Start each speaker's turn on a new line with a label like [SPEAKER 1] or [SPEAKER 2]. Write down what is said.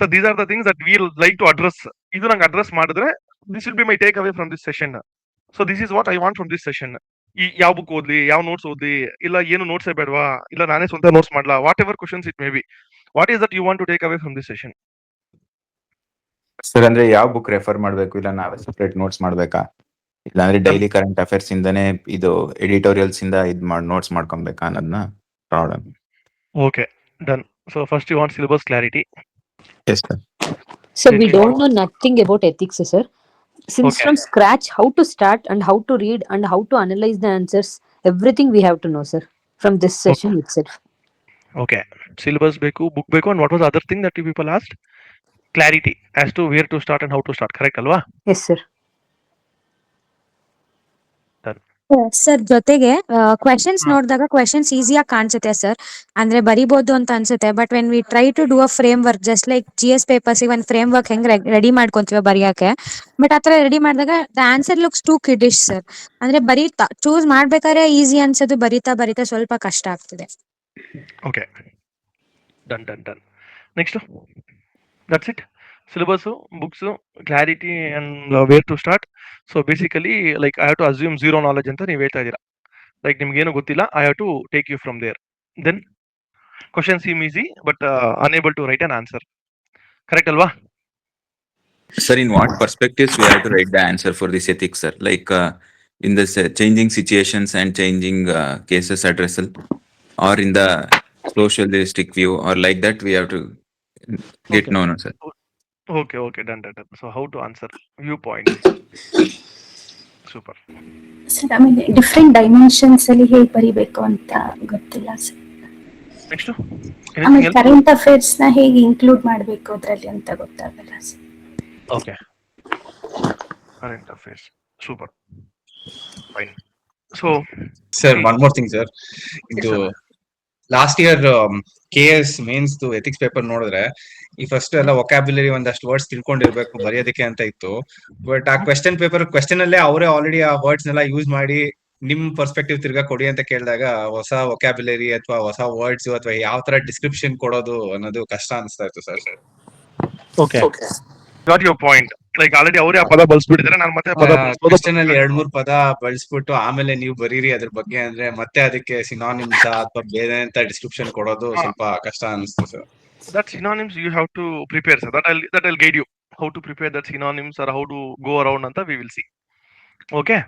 [SPEAKER 1] So these are the things that we'll like to address. ಇದು ನಂಗೆ address ಮಾಡಿದ್ರೆ this will be my take away from this session. So this is what I want from this session. ಈ ಯಾವ book ಓದ್ಲಿ, ಯಾವ notes ಓದ್ಲಿ, ಇಲ್ಲ ಏನು ನೋಟ್ಸೇ ಬೇಡವಾ, ಇಲ್ಲ ನಾನೇ ಸ್ವಂತ ನೋಟ್ಸ್ ಮಾಡ್ಲಾ, whatever questions it may be. What is that you want to take away from this session?
[SPEAKER 2] Sir ಅಂದ್ರೆ ಯಾವ ಬುಕ್ ರೆಫರ್ ಮಾಡ್ಬೇಕು, ಇಲ್ಲ ನಾವೇ ಸೆಪರೇಟ್ ನೋಟ್ಸ್ ಮಾಡ್ಬೇಕಾ, ಇಲ್ಲಾಂದ್ರೆ ಡೈಲಿ ಕರೆಂಟ್ ಅಫೇರ್ಸ್ ಇಂದಾನೆ ಇದು ಎಡಿಟೋರಿಯಲ್ಸ್ ಇಂದ ಇದ್ ಮಾಡಿ ನೋಟ್ಸ್ ಮಾಡ್ಕೊಬೇಕಾ ಅನ್ನೋದನ್ನ problem.
[SPEAKER 1] Okay, done. So first you want syllabus clarity.
[SPEAKER 2] Yes sir.
[SPEAKER 3] So we don't know nothing about ethics, sir. Since from scratch, how to start and how to read and how to analyze the answers, everything we have to know, sir, from this session itself.
[SPEAKER 1] Okay, syllabus ಬೇಕು, book ಬೇಕು, and what was the other thing that you people asked? Clarity as to where to start and how to start, correct alವಾ?
[SPEAKER 3] Yes, sir.
[SPEAKER 4] Sir ಜೊತೆಗೆ questions ನೋಡಿದಾಗ questions ಈಸಿಯಾಗಿ ಕಾಣಿಸುತ್ತೆ ಸರ್, ಅಂದ್ರೆ ಬರಿಬಹುದು ಅಂತ ಅನ್ಸುತ್ತೆ. But when we try to do a framework, just like GS papers ಒಂದು ಫ್ರೇಮ್ ವರ್ಕ್ ಹೆಂಗ್ ರೆಡಿ ಮಾಡ್ಕೊಂತೀವಿ ಬರೆಯಕ್ಕೆ, ಬಟ್ ಆತರ ರೆಡಿ ಮಾಡಿದಾಗ the answer looks too kiddish sir. ಅಂದ್ರೆ ಬರೀತಾ ಚೂಸ್ ಮಾಡ್ಬೇಕಾದ್ರೆ ಈಸಿ ಅನ್ಸೋದು, ಬರಿತಾ ಬರಿತಾ ಸ್ವಲ್ಪ ಕಷ್ಟ ಆಗ್ತದೆ.
[SPEAKER 1] Okay, done done done. Next, that's it. Syllabus, books, clarity and where to start. So basically like I have to assume zero knowledge ಅಂತ ನೀವು ಹೇಳ್ತಾ ಇದ್ದೀರಾ. ಲೈಕ್ ನಿಮ್ಗೆ ಏನು ಗೊತ್ತಿಲ್ಲ, I have to take you from there. Then question seem easy but unable to write an answer, correct ಅಲ್ವಾ?
[SPEAKER 2] Sir, in what perspectives we have to write the answer for this ethics, sir? Like in the changing situations and changing cases addressal, or in the socialistic view, or like that we have to get
[SPEAKER 1] Okay.
[SPEAKER 2] no, sir.
[SPEAKER 1] Okay, done. So how to answer viewpoints? Super.
[SPEAKER 5] Sir ಆಮೇಲೆ different dimensions ಅಲ್ಲಿ ಹೇಗೆ ಬರಿಬೇಕು ಅಂತ ಗೊತ್ತಿಲ್ಲ sir.
[SPEAKER 1] Next,
[SPEAKER 5] ಆಮೇಲೆ
[SPEAKER 1] anything else?
[SPEAKER 5] Current affairs ನ ಹೇಗೆ include ಮಾಡಬೇಕು ಅದ್ರಲ್ಲಿ ಅಂತ ಗೊತ್ತಾಗಲ್ಲ sir.
[SPEAKER 1] Okay. Current affairs. Super. Fine. So,
[SPEAKER 6] Sir, one more thing, sir. Into
[SPEAKER 1] sir.
[SPEAKER 6] last year KS mains ethics paper ನೋಡಿದ್ರೆ ಈ ಫಸ್ಟ್ ಎಲ್ಲ ವೊಕ್ಯಾಬ್ಯುಲರಿ ಒಂದಷ್ಟು ವರ್ಡ್ಸ್ ತಿಳ್ಕೊಂಡಿರ್ಬೇಕು ಬರೆಯೋದಕ್ಕೆ ಅಂತ ಇತ್ತು. ಬಟ್ ಆ ಕ್ವೆಶ್ಚನ್ ಪೇಪರ್ ಕ್ವೆಶ್ಚನ್ ಅಲ್ಲೇ ಅವರೇ ಆಲ್ರೆಡಿ ಆ ವರ್ಡ್ಸ್ ನೆಲ್ಲ ಯೂಸ್ ಮಾಡಿ ನಿಮ್ ಪರ್ಸ್ಪೆಕ್ಟಿವ್ ತಿರ್ಗಾ ಕೊಡಿ ಅಂತ ಕೇಳಿದಾಗ ಹೊಸ ವೊಕ್ಯಾಬ್ಯುಲರಿ ಅಥವಾ ಹೊಸ ವರ್ಡ್ಸ್ ಅಥವಾ ಯಾವ ತರ ಡಿಸ್ಕ್ರಿಪ್ಷನ್ ಕೊಡೋದು ಅನ್ನೋದು ಕಷ್ಟ ಅನಿಸ್ತಾ ಇತ್ತು sir.
[SPEAKER 1] Okay. Got your point. Like already ಅವರೇ ಆ ಪದ ಬಳಸ್ಬಿಟ್ಟಿದ್ದಾರೆ, ನಾನು ಮತ್ತೆ ಪದ
[SPEAKER 6] ಕ್ವೆಶ್ಚನ್ ಅಲ್ಲಿ 2-3 ಪದ ಬಳಸ್ಬಿಟ್ಟು ಆಮೇಲೆ ನೀವು ಬರೀರಿ ಅದ್ರ ಬಗ್ಗೆ ಅಂದ್ರೆ ಮತ್ತೆ ಅದಕ್ಕೆ ಸಿನಾನಿಮ್ಸ್ ಅಥವಾ ಬೇರೆ ಅಂತ ಡಿಸ್ಕ್ರಿಪ್ಷನ್ ಕೊಡೋದು ಸ್ವಲ್ಪ ಕಷ್ಟ ಅನಿಸ್ತು sir.
[SPEAKER 1] that synonyms you have to prepare, sir. That I'll guide you how to prepare that synonyms or how to go around anta we will see. Okay.